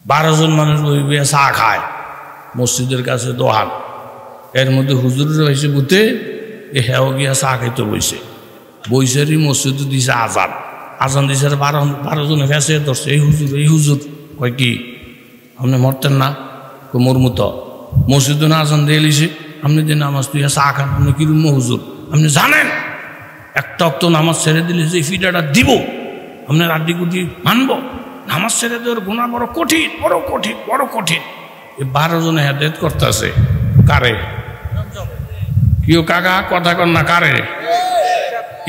12 জন মানুষ বই চা খায় মসজিদের কাছে দোহান এর মধ্যে হুজুরের হয়েছে বুঝতে এ হেও গিয়া চা খাইতে বইসেরই মসজিদে দিছে আজান দিছে 12 জনে ফেসে ধরছে এই হুজুর কয় কি আপনি মরতেন না মরমু তো মসজিদে না আজান দিয়ে লিছে আপনি যে নামাজ তুই চা খান আপনি কি রুম হুজুর আপনি জানেন একটা অক্ত নামাজ ছেড়ে দিলে যে ফিডাটা দিব আপনার আড্ডি গুটি মানব নামাজ ছেড়ে দেওয়ার গুণা বড় কঠিন এই 12 জনে হেদায়েত করতেছে কারে কেউ কাকা কথা কর না কারে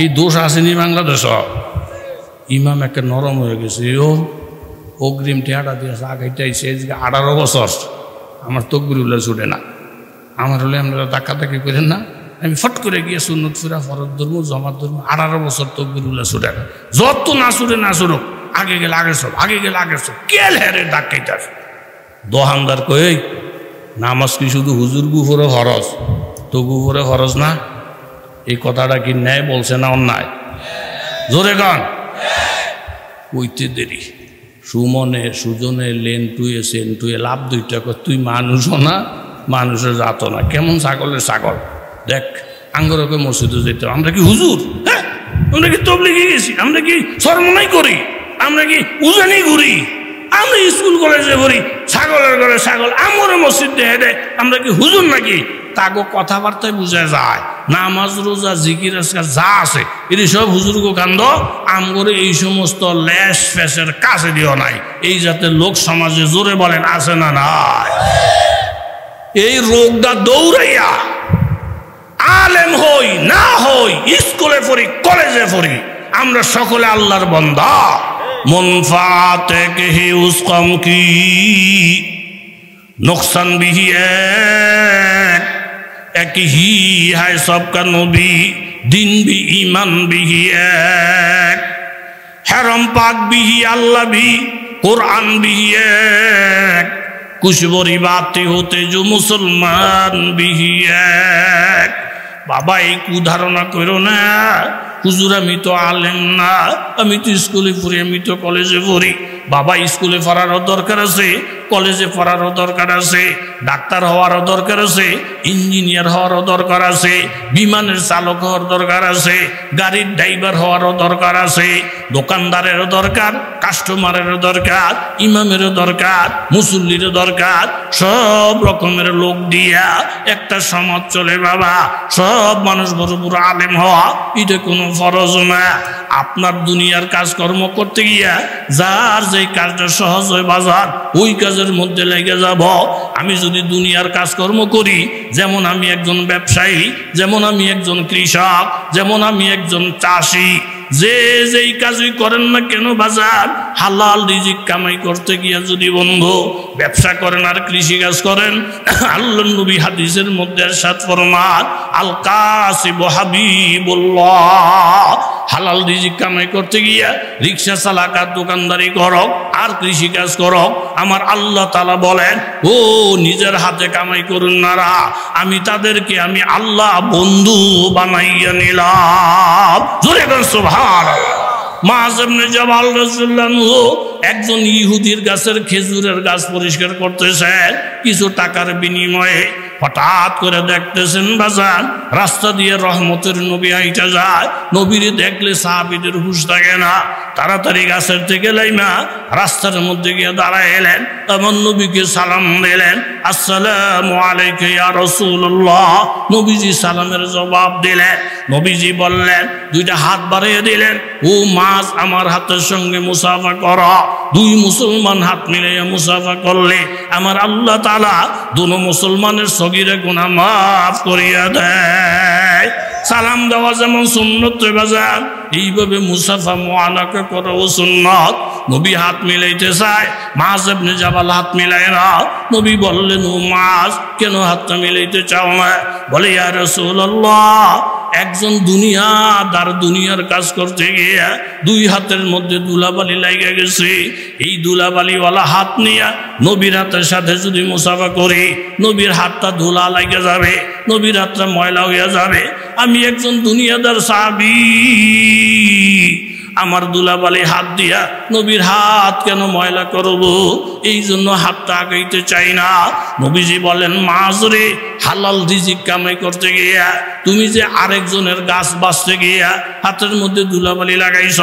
এই দোষ আসেনি বাংলাদেশ ইমাম একটা নরম হয়ে গেছে ও অগ্রিম টেহাটা দিয়ে চা খাইতেছে 18 বছর আমার তকবিরুল্লাহ ছুটে না আমার হলে আপনারা ধাক্কাধাক্কি করেন না আমি ফট করে গিয়ে সুন্নত ফিরা ফরজ ধর্ম জমাত ধর্ম 18 বছর তকবিরুল্লাহ ছুটে না যত না ছুটুক আগে গেলে আগের সব কেল হেরে ডাক খাইতেছে দোহানদার কই নামাজ কি শুধু হুজুর গুফরে ফরজ তো গুফরে ফরজ না এই কথাটা কি ন্যায় বলছে না অন্যায় জোরে গান কইতে দেরি সুমনে সুজনে লেন টুয়ে সেন টুয়ে লাভ দুইটা তুই মানুষও না মানুষের জাতো না কেমন ছাগলের ছাগল দেখ আঙ্গরকে মসজিদে যেতে আমরা কি হুজুর হ্যাঁ আমরা কি তবলিগে গেছি আমরা কি শরমনাই করি আমরা কি উজানি ঘুরি আমরা স্কুল কলেজে ঘুরি ছাগলের ঘরে ছাগল আমরে মসজিদ দেহে দেয় আমরা কি হুজুর নাকি তাগো কথাবার্তায় বোঝা যায় নামাজ রোজা জিকির আজকাল যা আছে এটি সব হুজুরগো কান্দ আমগরে এই সমস্ত ল্যাস ফ্যাসের কাছে দিও নাই এই যাতে লোক সমাজে জোরে বলেন আছে না নাই এই রোগটা দৌড়াইয়া আলেম হই না হই স্কুলে পড়ি কলেজে পড়ি আমরা সকলে আল্লাহর বান্দা মুনফাতে কে হি উস কম কি नुकसान भी एक ही है सबका नबी दिन भी ईमान भी एक हरम पाक भी अल्लाह भी कुरान भी एक कुछ बड़ी बातें होते जो मुसलमान भी एक बाबा एक उदाहरण करो ना হুজুর আমি তো আলেম না আমি তো স্কুলে পড়ি আমি তো কলেজে পড়ি বাবা স্কুলে পড়ারও দরকার আছে কলেজে পড়ারও দরকার আছে ডাক্তার হওয়ারও দরকার আছে ইঞ্জিনিয়ার হওয়ারও দরকার আছে বিমানের চালক হওয়ার দরকার আছে গাড়ির ড্রাইভার হওয়ারও দরকার আছে দোকানদারেরও দরকার কাস্টমারেরও দরকার ইমামেরও দরকার মুসল্লিরও দরকার সব রকমের লোক দিয়া একটা সমাজ চলে বাবা সব মানুষ বড় বড় আলেম হওয়া এটা কোনো ফরজ না আপনার দুনিয়ার কাজকর্ম করতে গিয়া যার যেই কাজটা সহজ হয় বাজার ওই কাজের মধ্যে লেগে যাব আমি যদি দুনিয়ার কাজকর্ম করি যেমন আমি একজন ব্যবসায়ী যেমন আমি একজন কৃষক যেমন আমি একজন চাষি যে যেই কাজই করেন না কেন বাজার হালাল রিজিক কামাই করতে গিয়া যদি বন্ধু ব্যবসা করেন আর কৃষি কাজ করেন আল্লাহর নবী হাদিসের মধ্যে ইরশাদ ফরমান আল কাসিব হাবিবুল্লাহ হালাল রিজিক কামাই করতে গিয়া রিকশা চালাক আর দোকানদারি করক আর কৃষি কাজ করক আমার আল্লাহ তাআলা বলেন ও নিজের হাতে কামাই করুন নারা আমি তাদেরকে আমি আল্লাহ বন্ধু বানাইয়া নিলাম জোরে বলেন সুবহানাল্লাহ মুআয ইবনে জাবাল রাদিয়াল্লাহু একজন ইহুদির গাছের খেজুরের গাছ পরিষ্কার করতেছে কিছু টাকার বিনিময়ে হঠাৎ করে দেখতেছেন বাজার রাস্তা দিয়ে রহমতের নবী আইটা যায় নবীরে দেখলে সাহাবীদের হুঁশ থাকে না তাড়াতাড়ি গাছের থেকে লাইমা রাস্তার মধ্যে গিয়ে দাঁড়ায় এলেন এমন নবীকে সালাম দিলেন আসসালামু আলাইকা ইয়া রাসূলুল্লাহ নবীজি সালামের জবাব দিলেন নবীজি বললেন দুইটা হাত বাড়িয়ে দিলেন ও মাছ আমার হাতের সঙ্গে মুসাফা করো দুই মুসলমান হাত মিলিয়ে মুসাফা করলে আমার আল্লাহ তাআলা দুনো মুসলমানের সগীরা গুনাহ মাফ করিয়া দেয় সালাম দেওয়া যেমন সুন্নত বাজার এইভাবে মুসাফা মুআনাকা করা সুন্নত নবী হাত মিলাইতে চায় মুআয ইবনে জাবাল হাত মিলায় না নবী বললেন ও মুআয কেন হাতটা মিলাইতে চাও না বলে ইয়া রাসূলুল্লাহ একজন দুনিয়াদার দুনিয়ার কাজ করতে গিয়ে দুই হাতের মধ্যে ধুলাবালি লাগা গেছে এই ধুলাবালিওয়ালা হাত নিয়ে নবীর হাতের সাথে যদি মুসাফা করি নবীর হাতটা ধুলা লাগা যাবে নবীর হাতটা ময়লা হয়ে যাবে আমি একজন দুনিয়াদার সাহাবী আমার দুলাবালি হাত দিয়া নবীর হাত কেন ময়লা করব? এই জন্য হাতটা আগাইতে চাই না। নবীজি বলেন, মাজরে হালাল রিজিক কামাই করতে গিয়া তুমি যে আরেকজনের গাছ বাঁচতে গিয়া হাতের মধ্যে দুলাবালি লাগাইছ,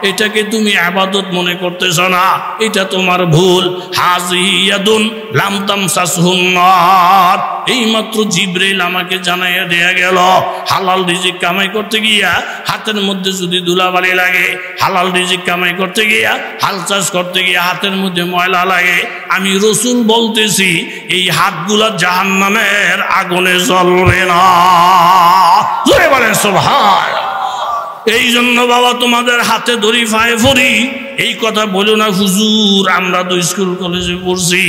এটাকে তুমি ইবাদত মনে করতেছ না, এটা তোমার ভুল। হাজিয়াদুন লাম তামসাসহুন নার, এইমাত্র জিবরাইল আমাকে জানাইয়া দেয়া গেল, হালাল রিজিক কামাই করতে গিয়া হাতের মধ্যে যদি দুলাবালি লাগে, হালাল রিজিক কামাই করতে গিয়া হাল চাষ করতে গিয়া হাতের মধ্যে ময়লা লাগে, আমি রসুল বলতেছি এই হাতগুলা জাহান্নামের আগুনে জ্বলবে না। জোরে বলেন সুবহান। এই জন্য বাবা তোমাদের হাতে ধরি পায়ে পড়ি, এই কথা বলো না হুজুর আমরা তো স্কুল কলেজে পড়ছি।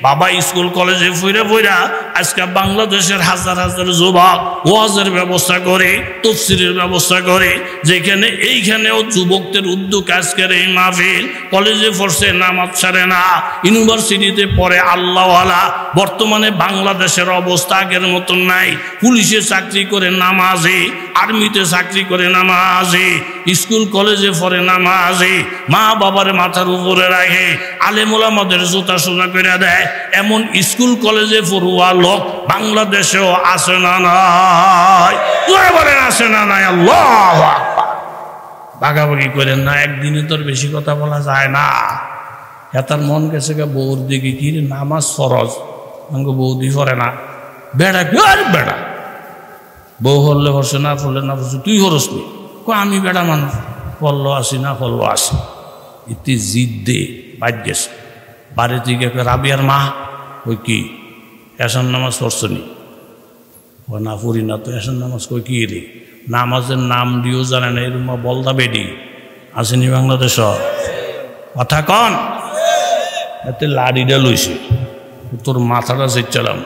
বাবা স্কুল কলেজে ফইরা আজকে বাংলাদেশের হাজার হাজার যুবক ওয়াজের ব্যবস্থা করে, তাফসীরের ব্যবস্থা করে, যেখানে এইখানেও যুবকদের উদ্যোগ আজকের এই মাহফিল। কলেজে পড়ছে নামাজ ছাড়ে না, ইউনিভার্সিটিতে পড়ে আল্লাহওয়ালা। বর্তমানে বাংলাদেশের অবস্থা আগের মতন নাই। পুলিশে চাকরি করে নামাজে, আর্মিতে চাকরি করে নামাজে, স্কুল কলেজে পড়ে নামাজে, মা বাবার মাথার উপরে রাখে, আলেম ওলামাদের জুতা সোনা করে দেয়। এমন স্কুল কলেজে পড়ুয়া লোক বাংলাদেশেও আছে না নাই? জোরে বলেন আছে না নাই? আল্লাহু আকবার। ভাগাভাগি করেন না, একদিনে তোর বেশি কথা বলা যায় না। এটার মন গেছে গা বউর দিকে, কি নামাজ ফরজ, আমাকে বৌদি পড়ে না। বেড়া কি আর বেড়া, বউ হরলে হরছে না, ফলে না ফরছে, তুই হরস নি। আমি বেড়া মানুষ, পড়লো আসি না পড়লো আসি। এতে জিদ দে বাদ গেছে। বাড়ি থেকে রাবিয়ার মা ওই কি এশার নামাজ পড়ছো নি? ও না পড়ি না তো। এশার নামাজ কই কি রে? নামাজের নাম দিয়েও জানে না, এরকম বলদা বেডি আসেনি বাংলাদেশ? কথা কন। এতে লাড়িটা লইছে, তোর মাথাটা চেয়েছিলাম।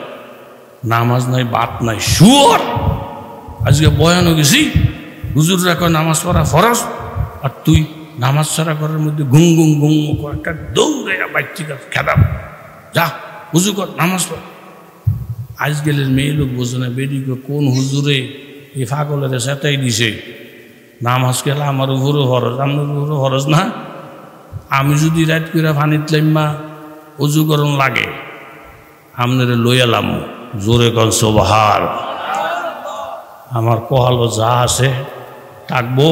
নামাজ নাই, বাত নাই, শুয়োর। আজকে বয়ানও গেছি, হুজুররা কয় নামাজ পড়া ফরজ, আর তুই নামাজ ছাড়া ঘরের মধ্যে গুং গুং গুং একটা দৌড়ে বাচ্চি খেদাম, যা হুজুর কর নামাজ পড়। আজকালের মেয়ে লোক বোঝে না, বেডিকে কোন হুজুরে এই ফাগলের সেটাই দিছে। নামাজ গেলে আমার উপরও ফরজ, আমার উপরও ফরজ না। আমি যদি রাত করে ফানিত লাইমা উজু করন লাগে, আপনারে লইয়ালাম, জোরে কন সুবহান। আমার কহালো যা আছে থাকবো,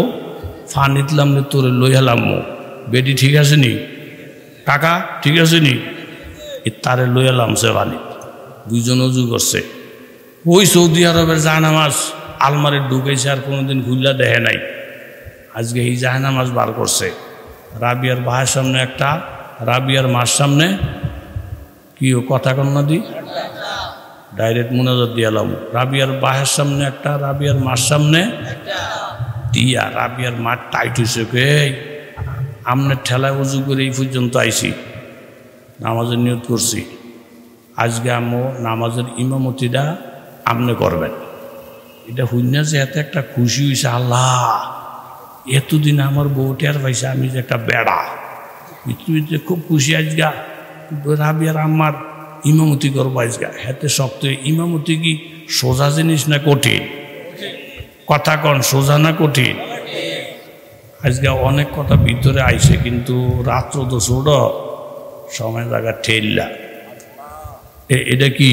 ফানিতলাম নে তোরে লইয়ালাম। বেটি ঠিক আছে নি? কাকা ঠিক আছে নি? তারে লইয়ালাম সে ফানি। দুইজন উজু করছে। ওই সৌদি আরবের জায়নামাজ আলমারে ঢুকাইছে, আর কোনোদিন খুললা দেখে নাই। আজকে এই জায়নামাজ বার করছে। রাবিয়ার ভাইয়ের সামনে একটা, রাবিয়ার মার সামনে কি ও কথা কন্যা দি ডাইরেক্ট মুনাজাত দিয়ালাম। রাবিয়ার ভাইয়ের সামনে একটা, রাবিয়ার মার সামনে দিয়া। রাবিয়ার মার টাইট হয়েছে, আমনের ঠেলায় উজু করে এই পর্যন্ত আইছি, নামাজের নিয়ত করছি। আজকে আমি নামাজের ইমামতিটা আপনি করবেন। এটা শুনে যে এত একটা খুশি হয়েছে, আল্লাহ এতদিন আমার বউটার পাইছে আমি যে একটা বেড়া, পৃথিবীতে খুব খুশি। আজগা রাবিয়ার আমার ইমামতি করবো আজগা, হাতে শক্ত। ইমামতি কি সোজা জিনিস না কঠিন? কথা কন, সোজা না কঠিন? আজকে অনেক কথা ভিতরে আইছে, কিন্তু রাত্র তো ছোট, সময় জায়গা ঠেললা। এটা কি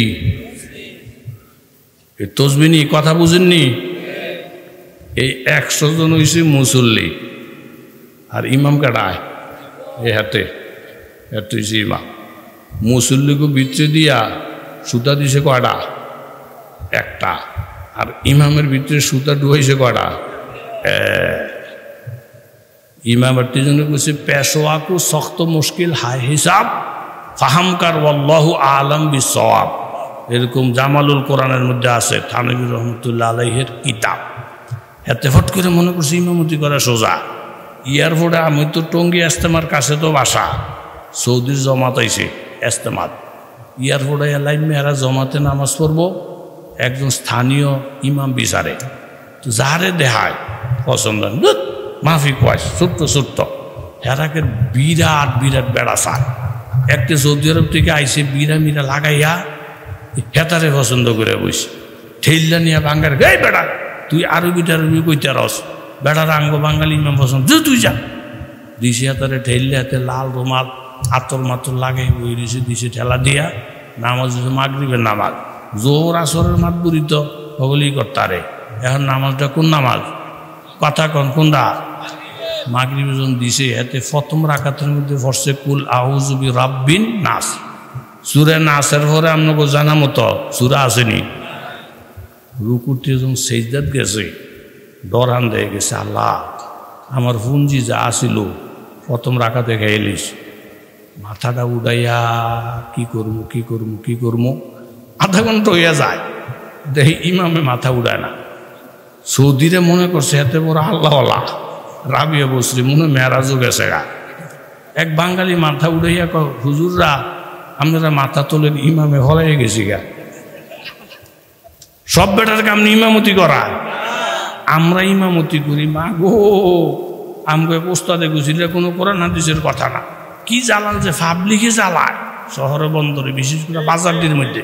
তসবিনি? কথা বুঝেননি? এই 100 জন হয়েছে মুসল্লি, আর ইমাম কাটায় এ হাতে হয়েছে ইমাম। মুসল্লিকে ভিতরে দিয়া সুতা দিছে কয়টা? একটা। আর ইমামের ভিতরে সুতা ডুবাইছে কয়টা? ইমামের জন্য কইছে পেশোয়াকু শক্ত মুশকিল হাই হিসাব ফাহামকার ওয়াল্লাহু আলাম বিসওয়াব। এরকম জামালুল কোরআনের মধ্যে আছে, থানভী রহমতুল্লাহ আলাইহির কিতাব। এতে ফট করে মনে করছি ইমামতি করা সোজা। এয়ারপোর্টে আমি তো টঙ্গী ইস্তেমার কাছে তো বাসা, সৌদির জমাত আইছে ইস্তেমাত। এয়ারপোর্টে এলাইন মেয়েরা জমাতে নামাজ পড়বো, একজন স্থানীয় ইমাম বিচারে, তো যারে দেখায় পছন্দ মাফি কয় ছোট্ট ছোট্ট হেরাকে বিরাট বিরাট বেড়া চায়। একটা সৌদি আরব থেকে আইসে বিড়া মিরা লাগাইয়া হেতারে পছন্দ করে বসে ঠেললা নিয়ে বাঙ্গার গাই বেড়া তুই আরবি টারবি কইতে রস বেড়ার আঙ্গ বাঙালি ইমাম পছন্দ, তুই যা দিশে হাতারে ঠেললে হাতে লাল রুমাল আতর মাতর লাগাই বই দিছে দিশে ঠেলা দিয়া নামাজ হচ্ছে মাগরিবের নামাজ জোর আসরের মাত বুড়িত হগলি করতারে এখন নামাজটা কোন নামাজ কথা কোনটা মাগরিব যখন দিছে এতে প্রথম রাকাতের মধ্যে পড়ছে কুল আউযু বিরাব্বিন নাস সূরা নাসের পরে আপনাকে জানা মতো সূরা আসেনি রুকুতে যখন সেজদাত গেছে ডরান দিয়ে গেছে আল্লাহ আমার পুঞ্জি যা আসিল প্রথম রাকাতে খাইলিস মাথাটা উড়াইয়া কি করবো আধা ঘন্টা হইয়া যায় দেখি ইমামে মাথা উড়ায় না সৌদিরে মনে করছে এতে বড় আল্লাহ রাবিয়া বসরি মনে মেরাজও গেছে গা এক বাঙালি মাথা উড়াইয়া হুজুররা আপনারা মাথা তোলেন ইমামে হরাইয়া গেছি গা সব বেটার কাম ইমামতি করা আমরা ইমামতি করি মা গো আমাকে ওস্তাদে গুছিলে কোনো কোরআন হাদিসের কথা না কি জ্বালান যে পাবলিকে জ্বালায় শহরে বন্দরে বিশেষ করে বাজারটির মধ্যে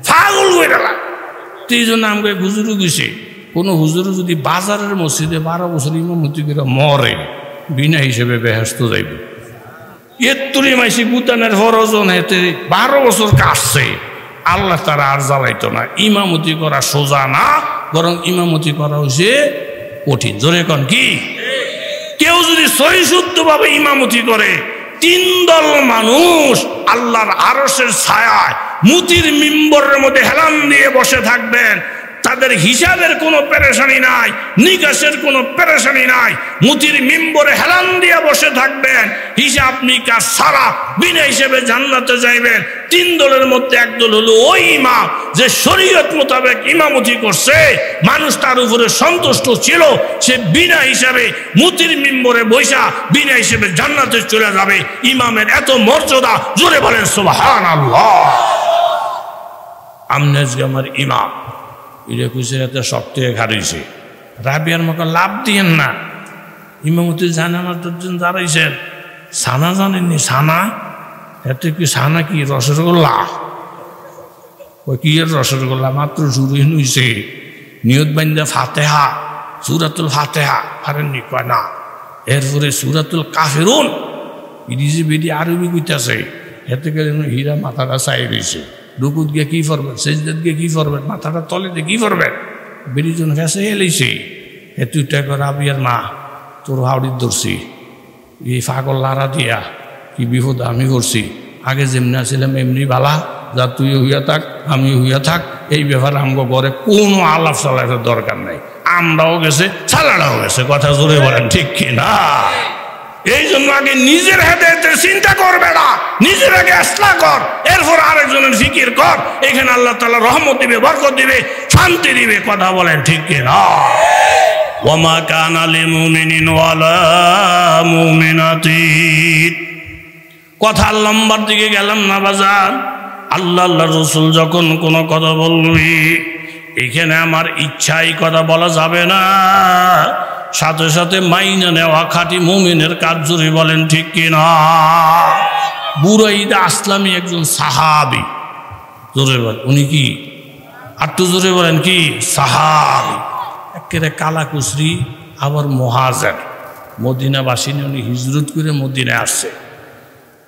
পাগল হয়ে গেলাম তো এই জন্য আমাকে হুজুরও গেছে কোনো হুজুরও যদি বাজারের মসজিদে 12 বছর ইমামতি করে মরে বিনা হিসেবে বেহেস্ত যাইবে এত্তরি মাইসি গুতানের ফরজন হেতে 12 বছর কাটছে আল্লাহ তারা আর জ্বালাইতো না ইমামতি করা সোজা না বরং ইমামতি করা হয়েছে কঠিন জোরে কন কি কেউ যদি সহিশুদ্ধভাবে ইমামতি করে 3 দল মানুষ আল্লাহর আরশের ছায়ায় মুতির মিম্বরের মধ্যে হেলান দিয়ে বসে থাকবেন তাদের হিসাবের কোনো পেরেশানি নাই নিকাশের কোনো পেরেশানি নাই মুতির মিম্বরে হেলান দিয়ে বসে থাকবেন হিসাব নিকাশ সারা বিনা হিসেবে জান্নাতে যাইবেন 3 দলের মধ্যে এক দল হলো ওই ইমাম যে শরীয়ত মোতাবেক ইমামতি করছে মানুষ তার উপরে সন্তুষ্ট ছিল সে বিনা হিসাবে মুতির মিম্বরে বৈশা বিনা হিসেবে জান্নাতে চলে যাবে ইমামের এত মর্যাদা জোরে বলেন সুবহানাল্লাহ আমনেজকে আমার ইমাম এটা কুচের এত শক্ত হয়ে খারিয়েছে রাবিয়ার মতো লাভ দিয়েন না ইমামতি জানে আমার 10 জন দাঁড়াইছেন সানা জানেননি সানা এত কি সানা কি রসগোল্লা ওই কি এর রসগোল্লা মাত্র শুরু হইছে নিয়ত বান্ধা ফাতেহা সূরাতুল ফাতেহা পারেননি কয় না এরপরে সূরাতুল কাফিরুন ইংরেজি বেদি আরবি কইতাছে এতে গেলে হীরা মাথাটা চাই রয়েছে রুকুত গিয়ে কি করবেন সেজদাত গিয়ে কি করবেন মাথাটা তলে দিয়ে কি করবেন বেরিজন ফেসে এলেছে তুইটা রাবিয়ার মা তোর হাওড়ির ধরছি এই পাগল লারা দিয়া কি বিপদ আমি করছি আগে যেমনি আসছিলাম এমনি বালা যা তুই হইয়া থাক আমি হইয়া থাক এই ব্যাপারে আমগো ঘরে কোনো আলাপ চালাইতে দরকার নাই আমরাও গেছে ছালাটাও গেছে কথা জোরে বলেন ঠিক কি না এই জন্য আগে নিজের হেদায়েতের চিন্তা করবে না নিজের আগে ইসলাহ কর এরপর আরেকজনের ফিকির কর এখানে আল্লাহ তাআলা রহমত দিবে বরকত দিবে শান্তি দিবে কথা বলেন ঠিক কি না ওয়ামা কানা লিলমুমিনিন ওয়ালা মুমিনাতিন কথা লম্বার দিকে গেলাম না বাজার আল্লাহর রাসূল যখন কোনো কথা বলবি এখানে আমার ইচ্ছাই কথা বলা যাবে না সাথে সাথে মাইনা নেওয়া খাঁটি মুমিনের কাজ জোরে বলেন ঠিক কিনা বুরাইদা আসলামী একজন সাহাবী জোরে বলেন উনি কি আটটু জোরে বলেন কি সাহাবী একেবারে কালাকুসরি আবার মুহাজির মদিনাবাসী উনি হিজরত করে মদিনায় আসছে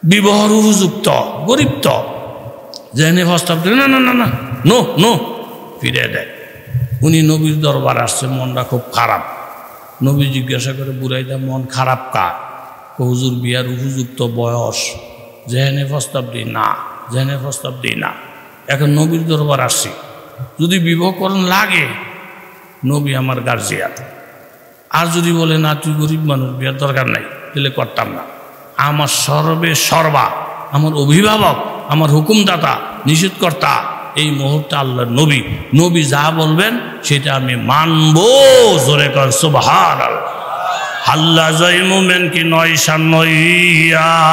বিবাহর উপযুক্ত গরিব তো জেনে প্রস্তাব দিল না না না না নো নো ফিরে দেয় উনি নবীর দরবার আসছে মনটা খুব খারাপ নবী জিজ্ঞাসা করে বুড়াইদা মন খারাপ কার হুজুর বিয়ার উপযুক্ত বয়স জেনে প্রস্তাব দিই না জেনে প্রস্তাব দিই না এখন নবীর দরবার আসছি যদি বিবাহকরণ লাগে নবী আমার গার্জিয়ান আর যদি বলে না তুই গরিব মানুষ বিয়ার দরকার নাই তাহলে করতাম না আমার সর্বা আমার অভিভাবক আমার হুকুমদাতা নিষেধকর্তা এই মুহূর্তে আল্লাহর নবী নবী যা বলবেন সেটা আমি মানব জোরে কর সুবহানাল্লাহ আল্লাহ জয় মুমিন কি নয় শান্নইয়াত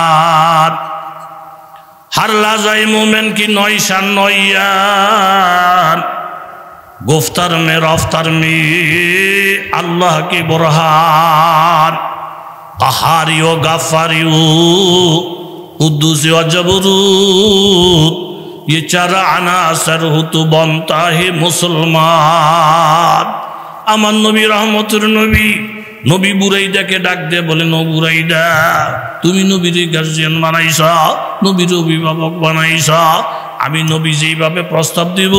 হাল্লা জয় মুমিন কি নয় শান্নইয়াত গুফতার মে রফতার মে আল্লাহ কি বুরহান কাহারি ও গাফারি ও কুদ্দুসি ও জবরুত ये 4 अनासर हो तो बनता है मुसलमान আমার নবী রহমতের নবী নবী বুরাইদাকে ডাক দিয়ে বলেন, ও বুরাইদা, তুমি নবীর গার্জিয়ান বানাইছ, নবীর অভিভাবক বানাইছ, আমি নবী যেইভাবে প্রস্তাব দিব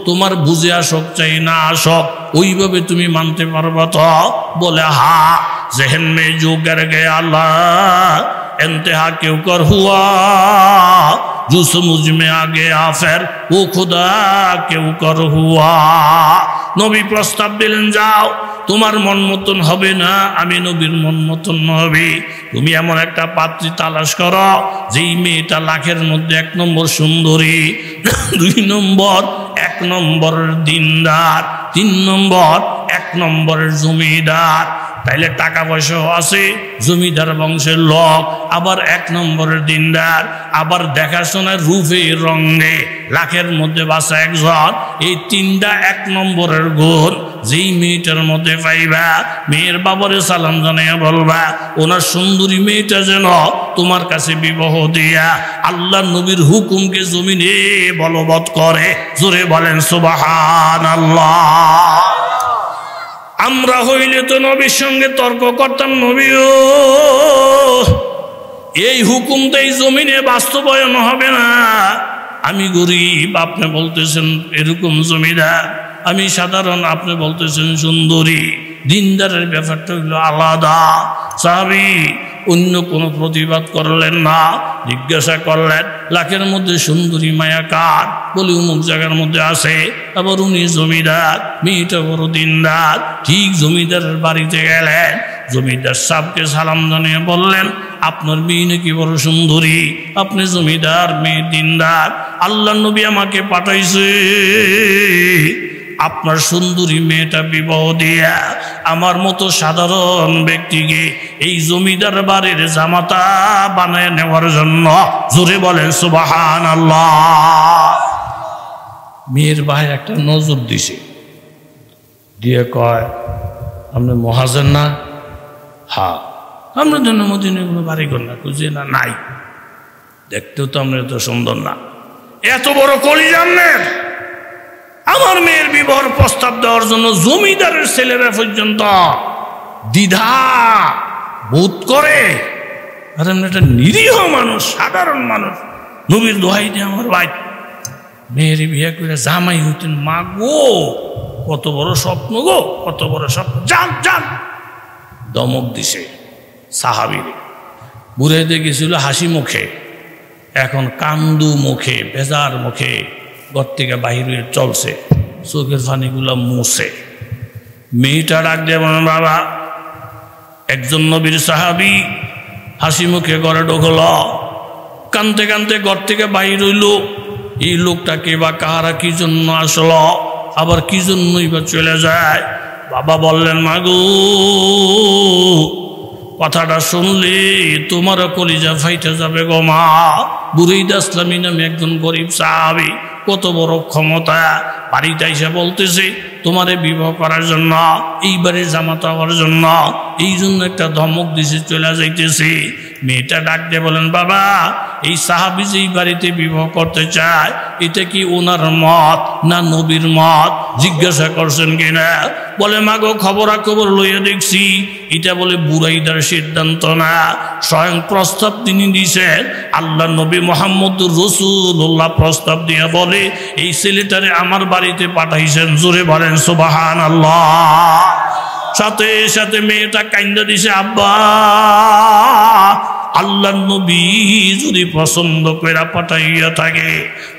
তোমার বুঝে আসক চাই না আসক ওইভাবে তুমি মানতে পারবা তো? বলে হা। জেহেন মে জো गर गया अल्लाह इंतहा क्यों कर हुआ, जो समझ में आ गया फिर वो खुदा क्यों कर हुआ। নবী প্রস্তাব দিলেন, যাও, তোমার মন মতন হবে না, আমি নবীর মন মতন হবে। তুমি এমন একটা পাত্রী তালাশ করো যেই মেয়েটা লাখের মধ্যে 1 নম্বর সুন্দরী, 2 নম্বর 1 নম্বরের দিনদার, 3 নম্বর 1 নম্বরের জমিদার। তাইলে টাকা পয়সাও আছে, জমিদার বংশের লোক, আবার 1 নম্বরের দিনদার, আবার দেখাশোনার রূপে রঙে লাখের মধ্যে বাঁচা একজন। এই 3টা 1 নম্বরের গুণ যেই মেয়েটার মধ্যে পাইবা, মেয়ের বাবারে সালাম জানাইয়া বলবা ওনার সুন্দরী মেয়েটা যেন তোমার কাছে বিবাহ দিয়া আল্লাহ নবীর হুকুমকে জমিনে বলবৎ করে। জোরে বলেন সুবহানাল্লাহ। আমরা হইলে তো নবীর সঙ্গে তর্ক করতাম, নবীও এই হুকুমটা এই জমিনে বাস্তবায়ন হবে না। আমি গরিব, আপনি বলতেছেন এরকম জমিদার, আমি সাধারণ, আপনি বলতেছেন সুন্দরী। দিনদারের ব্যাপারটা হইল আলাদা। সাহাবী অন্য কোনো প্রতিবাদ করলেন না, জিজ্ঞাসা করলেন লাখের মধ্যে সুন্দরী মায়া কার? বলে অমুক জায়গার মধ্যে আছে। আবার উনি জমিদার, মেয়েটা বড় দিনদার। ঠিক জমিদারের বাড়িতে গেলেন, জমিদার সাহেবকে সালাম জানিয়ে বললেন, আপনার মেয়ে নাকি বড় সুন্দরী, আপনি জমিদার, মেয়ে দিনদার, আল্লাহ নবী আমাকে পাঠাইছে আপনার সুন্দরী মেয়েটা বিবাহ দিয়া আমার মতো সাধারণ ব্যক্তিকে এই জমিদার বাড়ির জামাতা বানায় নেওয়ার জন্য। জোরে বলেন সুবহানাল্লাহ। মেয়ের ভাই একটা নজর দিছে, দিয়ে কয়, আপনি মহাজন না? হ্যাঁ। আমরা জন্য মদিনে কোনো বাড়ি ঘর না খুঁজে না, নাই। দেখতেও তো আমরা এত সুন্দর না, এত বড় কলিজানের। আমার মেয়ের বিবাহের প্রস্তাব দেওয়ার জন্য জমিদারের ছেলেরা পর্যন্ত দ্বিধা বোধ করে। আর আমরা একটা নিরীহ মানুষ, সাধারণ মানুষ, নবীর দোহাই দিয়ে আমার ভাই মেয়ের বিয়ে করে জামাই হইতেন। মা গো, কত বড় স্বপ্ন গো, কত বড় স্বপ্ন। যান যান, দমক দিছে সাহাবীরে। বুড়াইতে গেছিল হাসি মুখে, এখন কান্দু মুখে, বেজার মুখে ঘর থেকে বাহির চলছে, চোখের পানিগুলো মুছে। মেয়েটা ডাক দিয়ে বলেন, বাবা, একজন নবীর সাহাবী হাসি মুখে ঘরে ঢুকল, কানতে কানতে ঘর থেকে বাহির হইল। এই লোকটাকে বা কাহারা কি জন্য আসলো, আবার কি জন্যই বা চলে যায়। বাবা বললেন, মাগো, কথাটা শুনলে তোমার কলিজা ফাইটে যাবে গো মা। বুরাইদা ইসলামী নামে একজন গরিব সাহাবী, কত বড় ক্ষমতা, বাড়িতে এসে বলতেছে তোমারে বিবাহ করার জন্য, এইবারে জামাতা হওয়ার জন্য, এই জন্য একটা ধমক দিছে, চলে যাইতেছে। মেয়েটা ডাক দিয়ে বলেন, বাবা, এই সাহাবী যে এই বাড়িতে বিবাহ করতে চায়, এটা কি ওনার মত না নবীর মত? জিজ্ঞাসা করছেন কিনা? বলে, মাগো, খবরাখবর লইয়া দেখছি, এটা বলে বুরাইদার সিদ্ধান্ত না, স্বয়ং প্রস্তাব তিনি দিছেন। আল্লাহ নবী মুহাম্মদুর রাসূলুল্লাহ প্রস্তাব দিয়া বলে এই ছেলেটারে আমার বাড়িতে পাঠাইছেন। জোরে বলেন সুবহানাল্লাহ। সাথে সাথে মেয়েটা কাইন্দা দিছে, আব্বা, আল্লাহ নবী যদি পছন্দ করে পাঠাইয়া থাকে,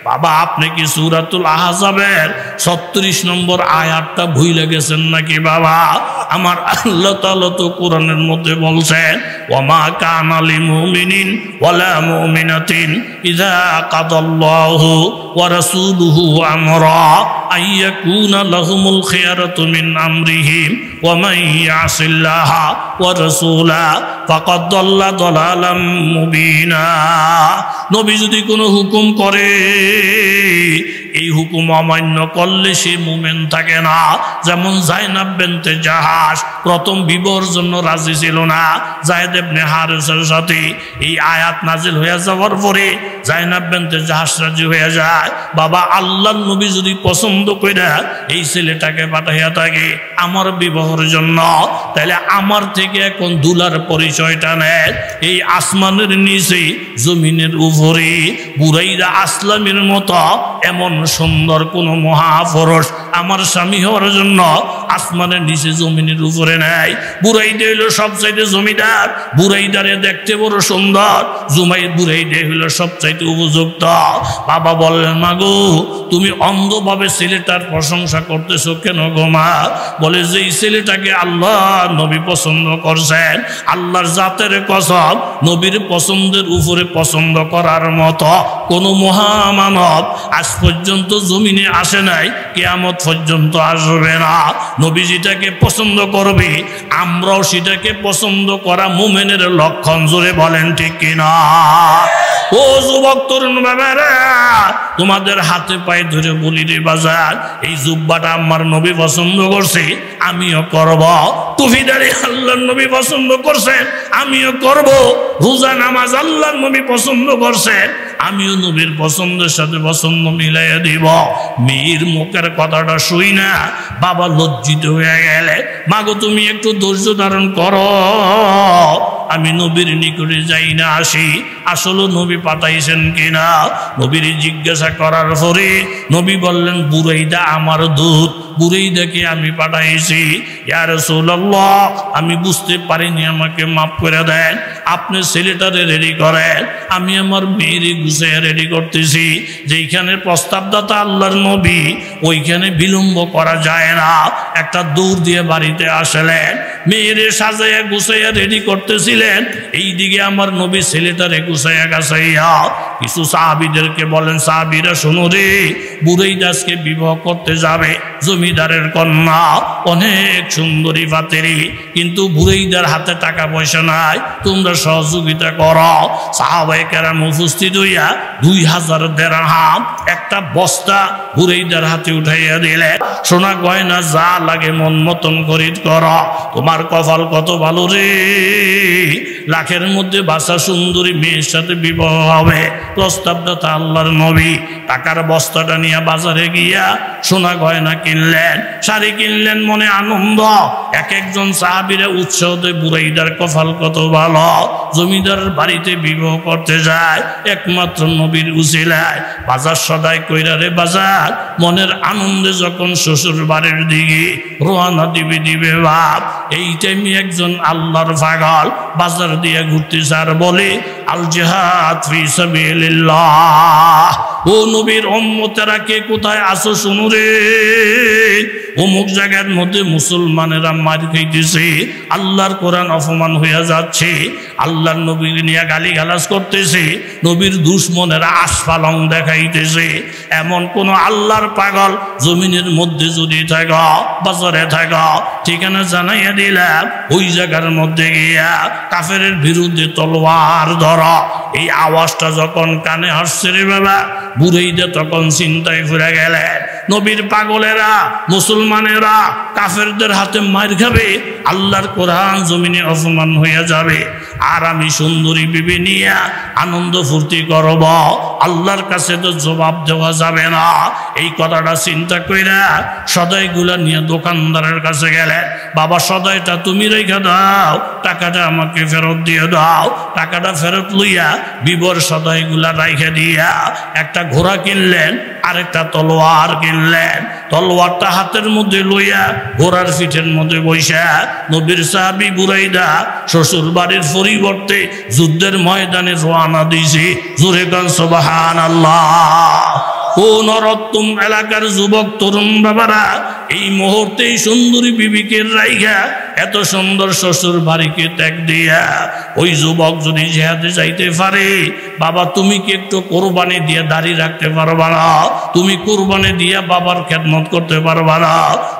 বাবা, আপনি কি সূরাতুল আহজাবের 36 নম্বর আয়াতটা ভুলে গেছেন নাকি? বাবা, আমার আল্লাহ তাআলা তো কোরআনের মধ্যে বলছেন, ওয়ামা কানা লিমুমিনিন ওয়ালা মুমিনাতিন ইযা কাদাল্লাহু ওয়া রাসূলুহু আমরা আইয়াকুনা লাহুমুল খিয়ারাতু মিন আমরিহিম ওয়া মান ইয়াসিল্লাহা ওয়া রাসূলা ফাকাদ দাল্লা দালালাম মুবিনা। নবী যদি কোনো হুকুম করে, এই হুকুম অমান্য করলে সে মুমিন থাকে না। যেমন যায়নাব বিনতে জাহাশ প্রথম বিবাহের জন্য রাজি ছিল না যায়েদ ইবনে হারেসার সাথে। এই আয়াত নাজিল হয়ে যাওয়ার পরে যায়নাব বিনতে জাহাশ রাজি হয়ে যায়। বাবা আল্লাহর নবী যদি পছন্দ কইরা এই ছেলেটাকে পাঠাইয়া থাকে আমার বিবাহের জন্য, তাহলে আমার থেকে এখন দুলার পরিচয়টা নেয়। এই আসমানের নিচে জমিনের উপরে বুরাইদা আসলামের মতো এমন সুন্দর কোন মহাপুরুষ আমার স্বামী হওয়ার জন্য আসমানের নিচে জমিনের উপরে নেয়। বুরাইদা হইল সবচাইতে জমিদার, বুরাইদারে দেখতে বড় সুন্দর, বুরাইদা হইল সবচাইতে উপযুক্ত। বাবা বললেন মাগো তুমি অন্ধভাবে ছেলেটার প্রশংসা করতেছো কেন গো মা? বলে যে এই ছেলেটাকে আল্লাহ নবী পছন্দ করছেন, আল্লাহর জাতের কসম নবীর পছন্দের উপরে পছন্দ করার মতো কোন মহামানব আজ পর্যন্ত জমিনে আসে নাই, কিয়ামত পর্যন্ত আসবে না। নবী যেটাকে পছন্দ করবে আমরাও সেটাকে পছন্দ করা মুমিনের লক্ষণ। জোরে বলেন ঠিক কিনা? ও যুবক তরুণ বাবারা, তোমাদের হাতে পায়ে ধরে বলি রে বাজার, এই জুব্বাটা আমার নবী পছন্দ করছে আমিও করব। টুপিদারি আল্লাহর নবী পছন্দ করছেন আমিও করব। রোজা নামাজ আল্লাহর নবী পছন্দ করছেন আমিও নবীর পছন্দের সাথে পছন্দ মিলাইয়া দিব। মেয়ের মুখের কথাটা শুই না বাবা লজ্জিত হয়ে গেলে, মাগো তুমি একটু ধৈর্য ধারণ করো, আমি নবীর নিকটে যাই না আসি আসলে নবী পাঠাইছেন কিনা। নবীর জিজ্ঞাসা করার পরে নবী বললেন বুরাইদা আমার দূত, বুরাইদাকে আমি পাঠাইছি। ইয়া রাসূলুল্লাহ আমি বুঝতে পারিনি, আমাকে মাফ করে দেন, আপনি ছেলেটারে রেডি করেন, আমি আমার মেয়েরে গুছিয়ে রেডি করতেছি। যেইখানে প্রস্তাবদাতা আল্লাহর নবী ওইখানে বিলম্ব করা যায় না। একটা দৌড় দিয়ে বাড়িতে আসলেন, মেয়েরে সাজাইয়া গুছাইয়া রেডি করতেছিলেন, এইদিকে আমার নবী ছেলেটারে গুছাইয়া গাছাইয়া কিছু সাহাবীদেরকে বলেন সাহাবীরা শোনো রে, বুরাইদাকে বিবাহ করতে যাবে জমিদারের কন্যা, অনেক সুন্দরী বাতেরি, কিন্তু বুরাইদার হাতে টাকা পয়সা নাই, তোমরা সহযোগিতা করো। সাহাবায়ে কেরাম উপস্থিত হইয়া 2000 দিরহাম একটা বস্তা বুরাইদার হাতে উঠাইয়া দিলে, সোনা গয়না যা লাগে মন মতন খরিদ করো, তোমার কপাল কত ভালো রে, লাখের মধ্যে বাসা সুন্দরী মেয়ের সাথে বিবাহ হবে। প্রস্তাবদাতা আল্লাহর নবী টাকার বস্তাটা নিয়ে বাজারে গিয়া সোনা গয়না কিনলেন, শাড়ি কিনলেন, মনে আনন্দ। এক একজন সাহাবীরা উৎসাহ দেয় বুরাইদার কপাল কত ভালো, জমিদার বাড়িতে বিবাহ করতে যায় একমাত্র নবীর উসিলায়। বাজার সদাই কইরা রে বাজার, মনের আনন্দে যখন শ্বশুর বাড়ির দিকে রওনা দিবে বাপ, এই টাইমে একজন আল্লাহর পাগল বাজার দিয়ে ঘুরতেছে আর বলে আল জিহাদ ফি সাবিলিল্লাহ। ও নবীর উম্মতেরা কে কোথায় আসো শুনো রে, অমুক জায়গার মধ্যে মুসলমানেরা মার খাইতেছে, আল্লাহর কোরআন অপমান হইয়া যাচ্ছে, আল্লাহর নবীর নিয়ে গালিগালাজ করতেছে, নবীর দুশ্মনেরা আস্ফালন দেখাইতেছে। এমন কোন আল্লাহর পাগল জমিনের মধ্যে যদি থাকা বাজারে থাকা ঠিকানা জানাইয়া দিলাম, ওই জায়গার মধ্যে গিয়া কাফেরের বিরুদ্ধে তলোয়ার ধরা। এই আওয়াজটা যখন কানে আসছে রে বাবা, বুরাইদা তখন চিন্তায় ঘুরে গেলেন, নবীর পাগলেরা মুসলমানেরা কাফেরদের হাতে মার খাবে, আল্লাহর কোরআন জমিনে অপমান হইয়া যাবে, আর আমি সুন্দরী বিবি নিয়ে আনন্দ ফুর্তি করব, আল্লাহর কাছে তো জবাব দেওয়া যাবে না। এই কথাটা চিন্তা কইরা সদাইগুলা নিয়ে দোকানদারের কাছে গেলেন, বাবা সদাইটা তুমি রেখে দাও, টাকাটা আমাকে ফেরত দিয়ে দাও। টাকাটা ফেরত লইয়া বিবর সদাইগুলা রাইখে দিয়া একটা ঘোড়া কিনলেন, আরেকটা তলোয়ার কিনলেন, তলোয়ারটা হাতের মধ্যে লইয়া ঘোড়ার পিঠের মধ্যে বইসা নবীর সাহাবী বুরাইদা শ্বশুর বাড়ির পরিবর্তে যুদ্ধের ময়দানে রওনা দিয়েছে। জোরে গান সুবহানাল্লাহ। ও নরোত্তম এলাকার যুবক তরুণ বাবারা, এই মুহূর্তে সুন্দরী বিবিকে রাইখা এত সুন্দর শ্বশুর বাড়িকে ত্যাগ দিয়া ওই যুবক যদি জিহাদে যাইতে পারে, বাবা তুমি কি একটু কোরবানি দিয়ে দাড়ি রাখতে পারবা না? তুমি কোরবানি দিয়া বাবার খেদমত করতে পারবা না?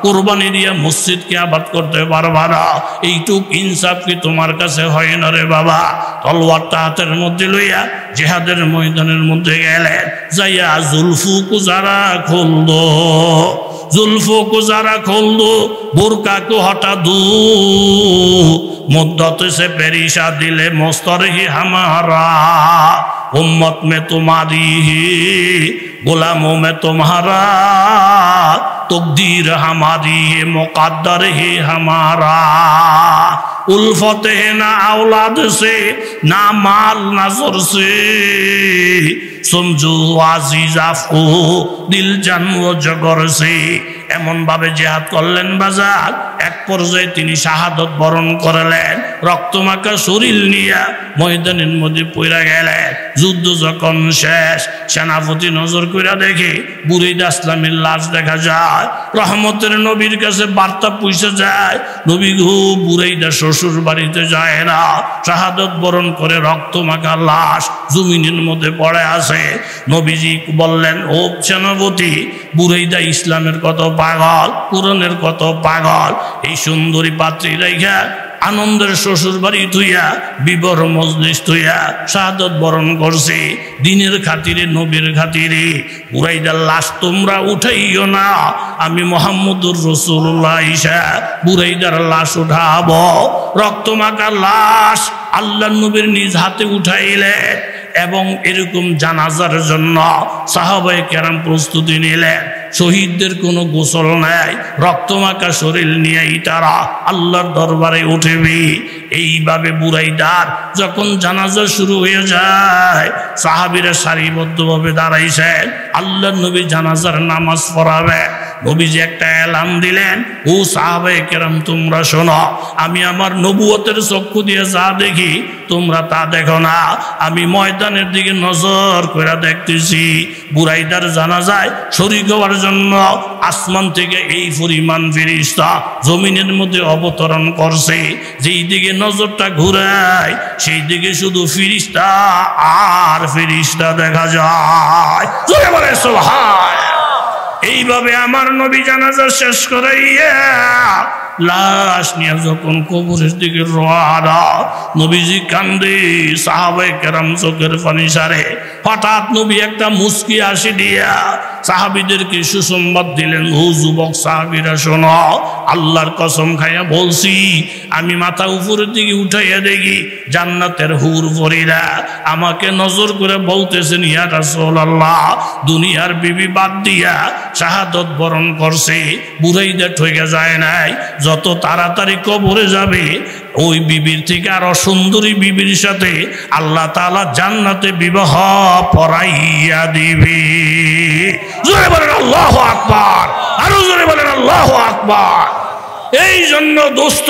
কোরবানি দিয়া মসজিদকে আবাদ করতে পারবা না? এইটুক ইনসাফ কি তোমার কাছে হয় না রে বাবা? তলোয়ারটা হাতের মধ্যে লইয়া জিহাদের ময়দানের মধ্যে গেলেন, যাইয়া জুলফ जुल्फों को जरा खोल दो, जुल्फों को जरा खोल दो, बुर्का को हटा दो, मुद्दत से पेरिशा दिले मुस्तर ही हमारा, उम्मत में तुम्हारी ही गुलामों में तुम्हारा, तकदीर हमारी है मुक़द्दर है हमारा। उल्फत है ना औलाद से ना माल नजर से, समझो आजीज आपको दिल जान व जगर से। এমন ভাবে জিহাদ করলেন বাজার, এক পর্যায়ে তিনি শাহাদত বরণ করলেন, রক্তমাখা শরীর নিয়ে ময়দানের মধ্যে পড়ে গেলেন। যুদ্ধ যখন শেষ, সেনাপতি নজর করে দেখে বুরাইদা ইসলামের লাশ দেখা যায়। রহমতের নবীর কাছে বার্তা পৌঁছে যায়, নবী গো বুরাইদা শ্বশুর বাড়িতে যায় না, শাহাদত বরণ করে রক্তমাখা লাশ জমিনের মধ্যে পড়ে আছে। নবীজি বললেন, ও সেনাপতি, বুরাইদা ইসলামের কত পাগল, কোরআনের কত পাগল, এই সুন্দরী পাত্রী রাইখা আনন্দের শ্বশুর বাড়ি থুইয়া বিবর মজলিস থুইয়া শাহাদত বরণ করছে। দিনের খাতিরে নবীর খাতিরে বুরাইদার লাশ তোমরা উঠাইও না, আমি মুহাম্মদুর রাসূলুল্লাহ ঈসা বুরাইদার লাশ উঠাবো। রক্তমাখা লাশ আল্লাহর নবীর নিজ হাতে উঠাইলেন এবং এরকম জানাজার জন্য সাহাবায়ে কেরাম প্রস্তুতি নিলেন। শহীদদের কোনো গোসল নাই, রক্তমাখা শরীর নিয়েই তারা আল্লাহর দরবারে উঠবে। এইভাবে বুরাইদার যখন জানাজা শুরু হয়ে যায়, সাহাবীরা সারিবদ্ধভাবে দাঁড়াইছেন, আল্লাহর নবী জানাজার নামাজ পড়াবে। নবীজি একটা এলান দিলেন, ও সাহাবায়ে কেরাম তোমরা শোনো, আমি আমার নবুয়তের চক্ষু দিয়ে যা দেখি তোমরা তা দেখো না। আমি ময়দানের দিকে নজর করে দেখতেছি, বুরাইদার জানাজায় শরীক হওয়ার জন্য আসমান থেকে এই পরিমাণ ফেরেশতা জমিনের মধ্যে অবতরণ করছে। যেই দিকে নজরটা ঘুরায় সেই দিকে শুধু ফেরেশতা আর ফেরেশতা দেখা যায়। জোরে বলে সুবহান। এইভাবে আমার নবী জানাজা শেষ করাইয়া লাশ নিয়ে যখন কবরের দিকে রওনা, নবীজি কান্দে, সাহাবায়ে কেরাম চোখের পানি সারে। হঠাৎ নবী একটা মুস্কি হাসি দিয়া সাহাবীদেরকে সুসংবাদ দিলেন, ও যুবক সাহাবীরা শোনো, আল্লাহর কসম খাইয়া বলছি, আমি মাথা উপরের দিকে উঠাইয়া দেখি জান্নাতের হুর পরীরা আমাকে নজর করে বলতেছেন, ইয়া রাসূলুল্লাহ, দুনিয়ার বিবি বাদ দিয়া শাহাদত বরণ করছে, বুরাইদা ঠকে যায় নাই, যত তাড়াতাড়ি কবরে যাবে ওই বিবির থেকে আরো সুন্দরী বিবির সাথে আল্লাহ তাআলা জান্নাতে বিবাহ পড়াইয়া দিবে। জোরে বলেন আল্লাহু আকবার, আরো জোরে বলেন আল্লাহু আকবার। এই জন্য দোস্ত,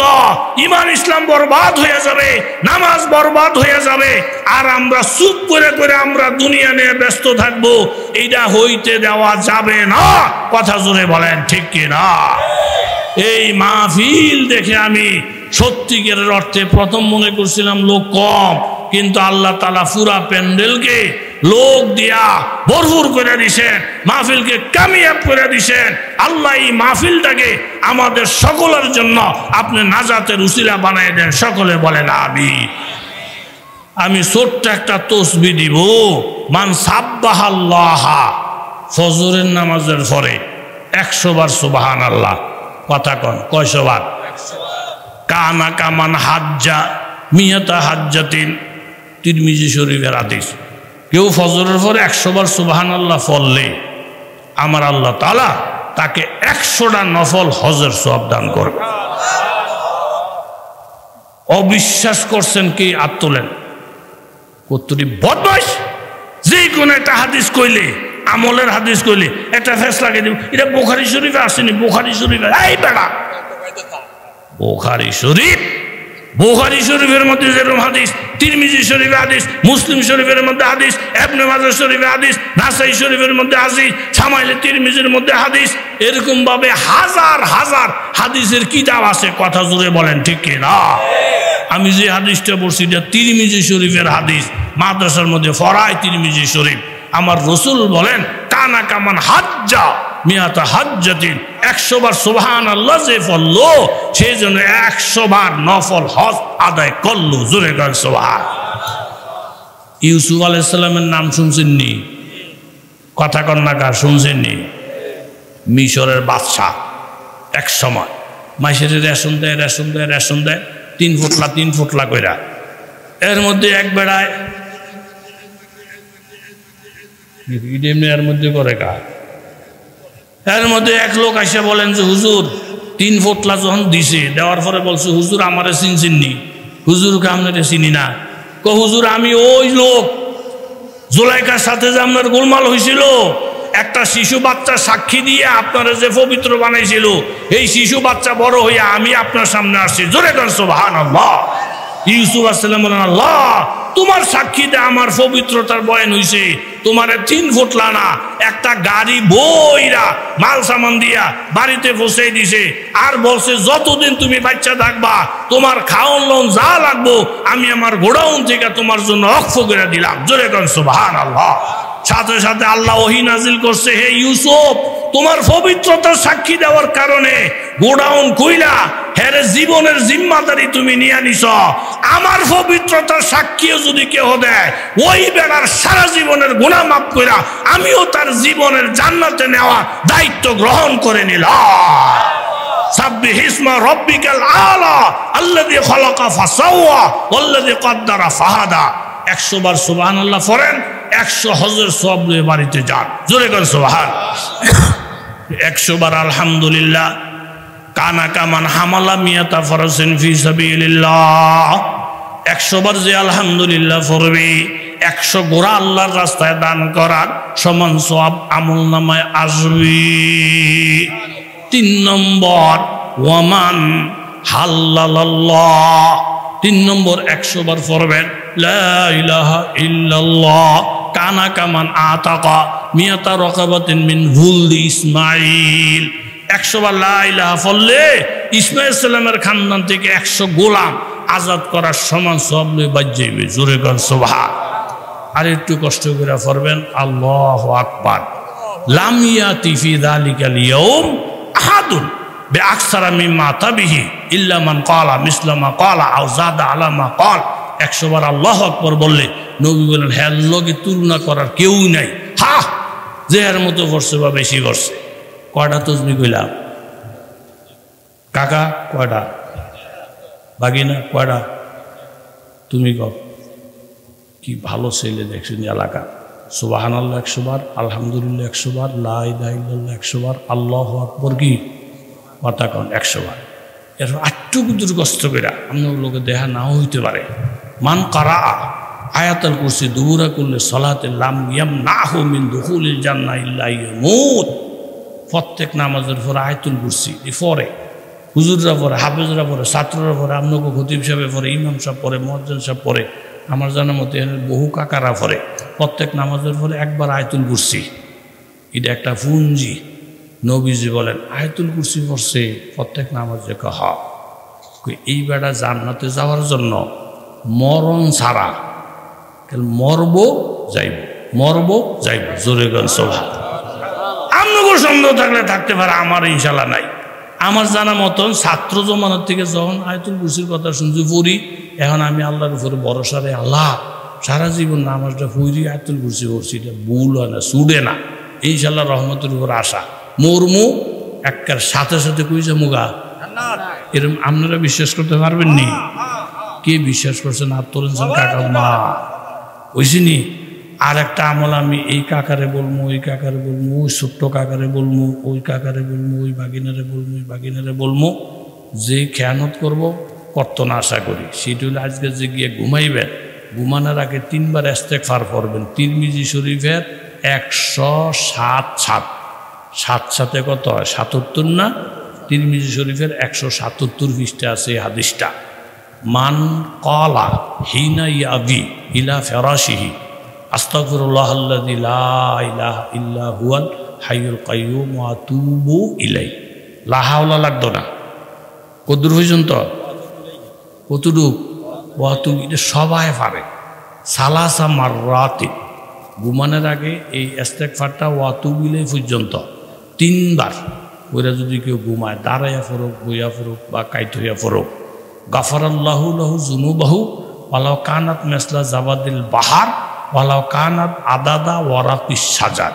ঈমান ইসলাম বরবাদ হয়ে যাবে, নামাজ বরবাদ হয়ে যাবে, আর আমরা চুপ করে করে আমরা দুনিয়া নিয়ে ব্যস্ত থাকবো, এইটা হইতে দেওয়া যাবে না। কথা জোরে বলেন ঠিক কি না? এই মাহফিল দেখে আমি সত্যিকারের অর্থে প্রথম মনে করছিলাম লোক কম, কিন্তু আল্লাহ তাআলা পুরা প্যান্ডেলকে লোক দিয়া ভরপুর করে দিছেন, মাহফিলকে কামিয়াব করে দিছেন। আল্লাহ এই মাহফিলটাকে আমাদের সকলের জন্য আপনি নাজাতের উসিলা বানাই দেন। সকলে বলেন আমিন। আমি ছোট্ট একটা তসবিহ দিব, মান সাব্বাহাল্লাহ, ফজরের নামাজের পরে 100 বার সুবহানাল্লাহ। কথা কন, কয়শো বার? কানা কামান হাজ্জা মিয়াতা হাজ্জাতিন, তিরমিজি শরীফের হাদিস। কেউ ফজরের পরে 100 বার সুবহানাল্লাহ পড়লে আমার আল্লাহ তাআলা তাকে 100টা নফল হজের সওয়াব দান করবে। অবিশ্বাস করছেন কি? হাত তোলেন। কতটি বদমাইশ! যে কোনো একটা হাদিস কইলে, আমলের হাদিস কইলে একটা ফেসলা দিব, এটা বুখারী শরীফে আসেনি, বুখারী শরীফে। এই বেটা, বুখারী শরীফ, বুখারী শরীফের মধ্যে যেরকম হাদিস, তিরমিজি শরীফে হাদিস, মুসলিম শরীফের মধ্যে হাদিস, ইবনে মাজাহ শরীফে হাদিস, নাসাই শরীফের মধ্যে হাদিস, শামাইলে তিরমিজির মধ্যে হাদিস, এরকম ভাবে হাজার হাজার হাদিসের কিতাব আছে। কথা জোরে বলেন ঠিক কি না? আমি যে হাদিসটা বলছি এটা তিরমিজি শরীফের হাদিস, মাদ্রাসার মধ্যে ফরাই তিরমিজি শরীফ। আমার রাসূল বলেন, কানা কামান হাজ্জা মিয়াতা হাজ্জাতিন, 100 বার সুবহানাল্লাহ যে পড়লো সেই জন্য 100 বার নফল হজ আদায় করলো। জোরে কর সুবহান। ইউসুফ আলাইহিস সালামের নাম শুনছেন নি? কথা কন্যাকার শুনছেননি? মিশরের বাদশাহ এক সময় মাইসের রেশন দেয় 3 ফুটলা কইরা। এর মধ্যে এক বেড়ায় এর মধ্যে করে কাজ। এর মধ্যে এক লোক এসে বলেন যে হুজুর 3 ফুটলা যখন দিছে, দেওয়ার পরে বলছে হুজুর আমারে চিনছেননি? হুজুরকে আপনারে চিনি না। হুজুর আমি ওই লোক জুলাইখার সাথে যে আপনার গোলমাল হয়েছিল, একটা শিশু বাচ্চা সাক্ষী দিয়ে আপনারা যে পবিত্র বানাইছিল, এই শিশু বাচ্চা বড় হইয়া আমি আপনার সামনে আসছি। জোরে কর সুবহানাল্লাহ। ইউসুফ আলাইহিস সালাম বলেন আল্লাহ তোমার সাক্ষীতে আমার পবিত্রতার বয়ান হইছে। তোমারে 3 ফুটলা না, একটা গাড়ি বইরা মাল সামান দিয়া বাড়িতে পৌঁছে দিছে, আর বলছে যতদিন তুমি বাচ্চা থাকবা তোমার খাওন লোন যা লাগবো আমি আমার গোডাউন থেকে তোমার জন্য অক্ষ করে দিলাম। জোরে কর সুবহানাল্লাহ। সাথে সাথে আল্লাহ ওহী নাজিল করছে, হে ইউসুফ তোমার পবিত্রতার সাক্ষী দেওয়ার কারণে গোডাউন কইলা হেরে জীবনের জিম্মাদারি তুমি নিয়ে নিছ। আমার পবিত্রতার সাক্ষীও যদি কেউ দেয়, ওই বেড়ার সারা জীবনের গুনাহ মাফ কইরা আমিও তার জীবনের জান্নাতে নেওয়ার দায়িত্ব গ্রহণ করে নিলাম। সাব্বিহ ইসমা রাব্বিকাল আলা আল্লাযী খালাকা ফাসাওয়া ওয়াল্লাযী কদ্দারা ফাহাদা। 100 বার সুবহানাল্লাহ পড়েন, 100 হজের সওয়াব নিয়ে বাড়িতে যান। জোরে করে সুবহান। 100 বার আলহামদুলিল্লাহ। কানা কামান হামালা মিয়াতা ফরাসিন ফি সাবিলিল্লাহ। 100 বার যে আলহামদুলিল্লাহ পড়বে, 100 ঘোড়া আল্লাহর রাস্তায় দান করার সমান সওয়াব আমল নামায় আসবে। 3 নম্বর ওয়ামান হাল্লাল্লাহ। 3 নম্বর 100 বার পড়বেন লা ইলাহা ইল্লাল্লাহ। কানা কামান আতাকা মিয়াতা রাকাবাতিন মিন হুলদি ইসমাইল। 100 বার লা ইলাহা পড়লে ইসমাইল সালামের খানদান থেকে 100 গোলাম আজাদ করার সমান সওয়াব লই বাজ যাইবে। জোরে কর সুবহান। আর একটু কষ্ট করে পড়বেন আল্লাহু আকবার। লাম ইয়াতি ফি যালিকাল ইয়াউম আহাদুন বিআকসারা মিম্মা তাবিহি ইল্লা মান ক্বালা মিসলা মা ক্বালা আও যাদা আলা মা ক্বাল। 100 বার আল্লাহু আকবার বললে নবী বলেন হ্যাঁ লগে তুলনা করার কেউই নাই। হ্যাঁ যে এর মতো করছে বা বেশি করছে। কয়টা তসবিহ কইলাম কাকা? কয়টা? বাগিনা কয়টা? তুমি কও। কি ভালো ছেলে দেখছেন এলাকা। সুবহানাল্লাহ 100 বার, আলহামদুলিল্লাহ 100 বার, লা ইলাহা ইল্লাল্লাহ 100 বার, আল্লাহু আকবার কি কথা কন 100 বার। এর আটটুকু দূর কষ্ট করে আপনার লোকে দেখা নাও হইতে পারে। মান কারা আয়াতুল কুরসি দুহুরা করলে সালাতে লাম ইয়ামনাহু মিন দুখুলিল জান্নাহ ইল্লা ইয়ামুত। প্রত্যেক নামাজের পরে আয়াতুল কুরসি পড়ে, হুজুররা পড়ে, হাফেজরা পড়ে, ছাত্ররা পড়ে, আপনাকে খতিব সাহেব পড়ে, ইমাম সাহেব পড়ে, মুয়াজ্জিন সাহেব পড়ে, আমার জানার মতে বহু কাকারা পড়ে। প্রত্যেক নামাজের পরে একবার আয়াতুল কুরসি। এটা একটা পুঞ্জি। নবীজি বলেন আয়াতুল কুরসি পড়ছে প্রত্যেক নামাজে। কহা এই বেড়া জান্নাতে যাওয়ার জন্য মরণ ছাড়া মরব যাইব। জোরে গান সভা। আপনাকে সন্দেহ থাকলে থাকতে পারে, আমার ইনশাল্লাহ নাই। আমার জানা মতন ছাত্র জমানার থেকে যখন আয়াতুল কুরসির কথা শুনছি পড়ি, এখন আমি আল্লাহর উপরে ভরসা রে আল্লাহ সারা জীবন নামাজটা পড়ি আয়াতুল কুরসি পড়ছি, এটা ভুল হয় না, ছুটে না। ইনশাল্লাহ রহমতের উপর আশা মরমু একটার সাথে সাথে কইছে মুগা। এরকম আপনারা বিশ্বাস করতে পারবেন নি? কে বিশ্বাস করছেন আর তোলেন কাকা মা ওইসিনি। আর একটা আমল আমি এই কাকারে বলবো, ওই কাকারে বলবো, ওই ছোট্ট কাকারে বলবো, ওই কাকারে বলবো, ওই বাগিনারে বলবো, ওই বাগিনারে বলবো। যে খেয়ানত করব করতো না আশা করি। সেটা হলে আজকে যে গিয়ে ঘুমাইবেন, ঘুমানোর আগে 3 বার ইস্তেগফার পড়বেন। তিরমিজি শরীফের 107 সাথে কত হয়? 77 না? তিরমিজি শরীফের 177 পৃষ্ঠা আছে এই হাদিসটা। মান ক্বালা হিনা ইয়াবি ইলা ফিরাশিহি আস্তাগফিরুল্লাহ আল্লাযী লা ইলাহা ইল্লা হুয়াল হাইয়ুল কাইয়্যুম ওয়া আতুবু ইলাইহি। লা হাওলা লাগতো না। কতদূর পর্যন্ত? কতটুক? ওয়া আতুবু, এটা সবাই পারে। সালাসা মাররাতিন, ঘুমানোর আগে এই ইস্তেগফারটা ওয়া আতুবু ইলাইহি পর্যন্ত 3 বার। ওরা যদি কেউ ঘুমায়, দাঁড়াইয়া ফরুক, বইয়া ফরুক বা কাইত হইয়া ফরুক, গাফারাল্লাহু লাহু যুনুবাহু ওয়ালাউ কানাত মিসলা জাবাদিল বাহার ওয়ালাউ কানাত আদাদা ওয়ারাকিস সাজার।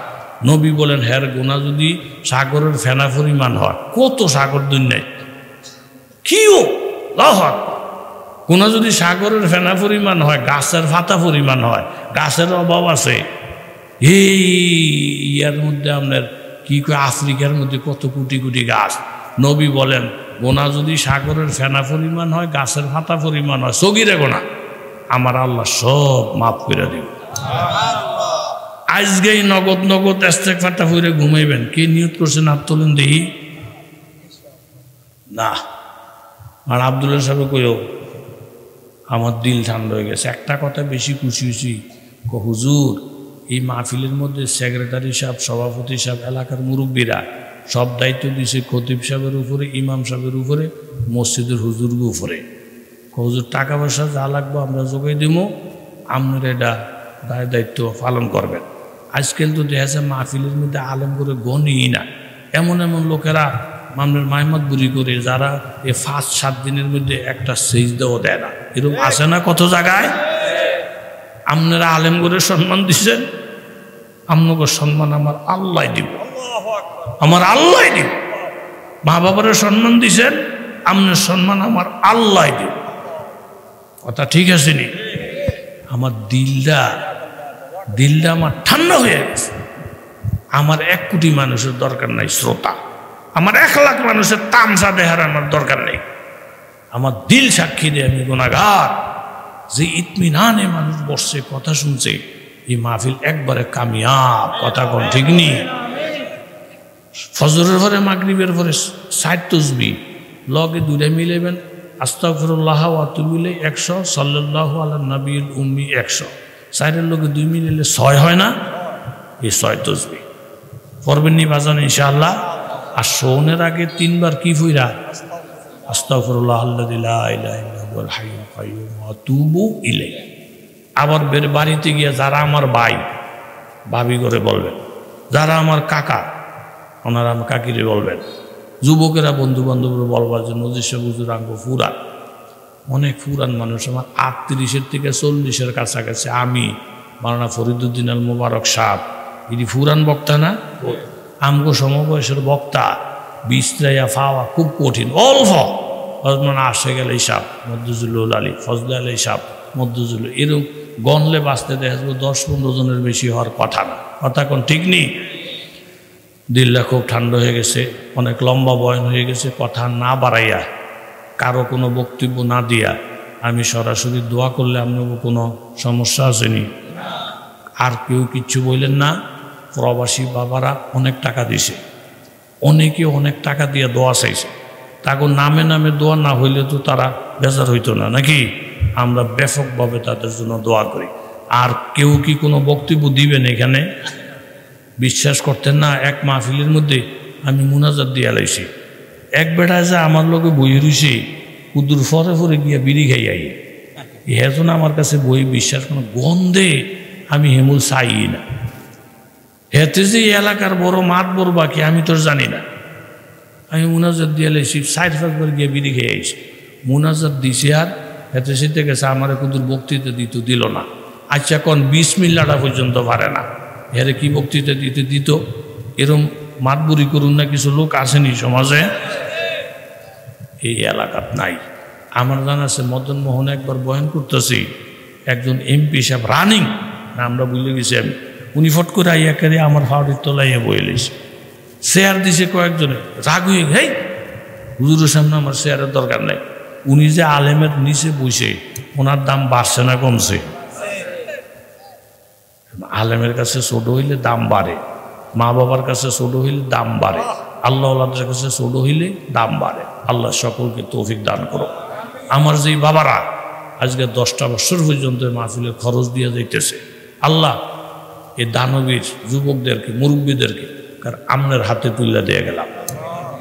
নবী বলেন হের গোনা যদি সাগরের ফেনা পরিমাণ হয়, কত সাগর দুনিয়ায় কিও লহর গোনা যদি সাগরের ফেনা পরিমাণ হয়, গাছের পাতা পরিমাণ হয়, গাছের অভাব আছে। এই ইয়ার মধ্যে আপনার কি কয় আফ্রিকার মধ্যে কত কোটি কোটি গাছ। নবী বলেন গোনা যদি সাগরের ফেনা পরিমাণ হয়, গাছের পাতা পরিমাণ হয়, সগিরে গোনা, আমার আল্লাহ সব মাফ করে দিব। আজকেই নগদ নগদ ইস্তেগফারটা পড়ে ঘুমাইবেন। কে নিয়ত করছেন হাত তোলেন দেখি। না আর আব্দুল্লাহ সাহেব কইও আমার দিল ঠান্ডা হয়ে গেছে। একটা কথা বেশি খুশি হয়েছি, হুজুর এই মাহফিলের মধ্যে সেক্রেটারি সাহেব, সভাপতি সাহেব, এলাকার মুরব্বীরা সব দায়িত্ব দিয়েছে খতিব সাহেবের উপরে, ইমাম সাহেবের উপরে, মসজিদের হুজুরের উপরে। হুজুর টাকা পয়সা যা লাগবে আমরা যোগাই দিব, আপনারা এটা দায়িত্ব পালন করবেন। আজকাল তো দেখা যায় মাহফিলের মধ্যে আলেম করে গণই না, এমন এমন লোকেরা মামলার মাহমদ বুড়ি করে যারা এই 5-7 দিনের মধ্যে একটা সেজদাও দেয় না। এরকম আছে না কত জায়গায়? আপনারা আলেম করে সম্মান দিচ্ছেন, আপনাকে সম্মান আমার আল্লাহ দিব, আমার আল্লাহ দিব। মা বাবার সম্মান দিচ্ছেন, আপনার সম্মান আমার আল্লাহ দিব। কথা ঠিক আছে নি? আমার দিলটা আমার ঠান্ডা হয়ে গেছে। আমার 1 কোটি মানুষের দরকার নাই শ্রোতা, আমার 1 লাখ মানুষের তামসা দেহার আমার দরকার নেই। আমার দিল সাক্ষী দিয়ে আমি গুনাহগার। যে ইতমিনানে মানুষ বসছে, কথা শুনছে, এই মাহফিল একবারে কামিয়াব। কথা কোন ঠিক নি? ফজরের পরে মাগরিবের পরে 60 তাসবিহ লগে 2টা মিলাইবেন, আস্তাগফিরুল্লাহ ওয়া আতুবু ইলাইহি 100, সাল্লাল্লাহু আলা নবিয়িল উম্মি 100। 4-এর লগে 2 মিলাইলে 6 হয় না? এই 6 তাসবিহ পড়বেন নি বাজান ইনশাআল্লাহ। আর শোনের আগে 3 বার কি ফইরা আস্তাগফিরুল্লাহ আল্লাযী লা ইলাহা ইল্লা হুয়াল হাইয়ুল কাইয়্যুম ওয়া আতুবু ইলাইহি। আবার বের বাড়িতে গিয়ে যারা আমার ভাই ভাবি করে বলবেন, যারা আমার কাকা ওনারা আমার কাকিরে বলবেন, যুবকেরা বন্ধু বান্ধবরা বলবার জন্য নজির হুজুর আঙ্গ ফুরান, অনেক ফুরান মানুষ আমার 38 থেকে 40-এর কাছাকাছি। আমি মাওলানা ফরিদউদ্দিন আল মোবারক সাহেব, এটি ফুরান বক্তা না? আমগো সমবয়সের বক্তা, বিস্তায়া পাওয়া খুব কঠিন। অল্প হজমান আসে গেলে সাপ মদ্দুজুল আলী, ফজলে আলী সাপ মদ্দুজুল, এরকম গণলে বাঁচতে দেখা যাবে 10-15 জনের বেশি হওয়ার কথা না। কথা কোন ঠিক নেই? দিলটা খুব ঠান্ডা হয়ে গেছে, অনেক লম্বা বয়ান হয়ে গেছে। কথা না বাড়াইয়া, কারো কোনো বক্তব্য না দিয়া আমি সরাসরি দোয়া করলে আপনার কোনো সমস্যা আসেনি? আর কেউ কিচ্ছু বললেন না। প্রবাসী বাবারা অনেক টাকা দিছে, অনেকে অনেক টাকা দিয়ে দোয়া চাইছে। তাকে নামে নামে দোয়া না হইলে তো তারা বেজার হইতো না নাকি? আমরা ব্যাপকভাবে তাদের জন্য দোয়া করি। আর কেউ কি কোনো বক্তব্য দিবেন এখানে? বিশ্বাস করতেন না, এক মাহফিলের মধ্যে আমি মুনাজাত দিয়ে লাইছি। এক বেটায় যা আমার লোকে বই রইছে, কুদুর ফরে ফরে গিয়া বিড়ি খাই আই। হেজন আমার কাছে বই বিশ্বাস কোনো গন্ধে আমি হেমুল চাই না। হেতে যে এলাকার বড় মাত বড় বাকি আমি তোর জানি না। আমি মুনাজাত দিয়ে লাইছি, 4-5 বার গিয়ে বিড়ি খেয়ে আইছি। মুনাজাত দিছি আর হেতে সেতে গেছে, আমার কুদুর বক্তৃতা দিল না। আচ্ছা কোন বিসমিল্লাহটা পর্যন্ত পারে না, হেরে কি বক্তৃতা দিত? এরম মাতবুরি করুন না কিছু লোক আসেনি সমাজে? এই এলাকাত নাই। আমার জানা আছে মদন মোহন একবার বয়ান করতেছি, একজন এমপি সাহেব রানিং না, আমরা বুঝলে গেছি আমি, উনি ফট করে আইয়া কেড়ে আমার হাওড়ির তলাইয়া বইলেছে। শেয়ার দিছে কয়েকজনে, রাগ হয়ে হেই হুজুরের সামনে আমার শেয়ারের দরকার নাই। উনি যে আলেমের নিচে বসে, ওনার দাম বাড়ছে না কমছে? আলেমের কাছে ছোট হইলে দাম বাড়ে, মা বাবার কাছে ছোট হইলে দাম বাড়ে, আল্লাহ আল্লাহর কাছে ছোট হইলে দাম বাড়ে। আল্লাহ সকলকে তৌফিক দান করো। আমার যেই বাবারা আজকে 10টা বছর পর্যন্ত মাহফিলের খরচ দিয়ে যাইতেছে, আল্লাহ এই দানবীর যুবকদেরকে, মুরব্বীদেরকে আপনার হাতে তুলে দিয়ে গেলাম।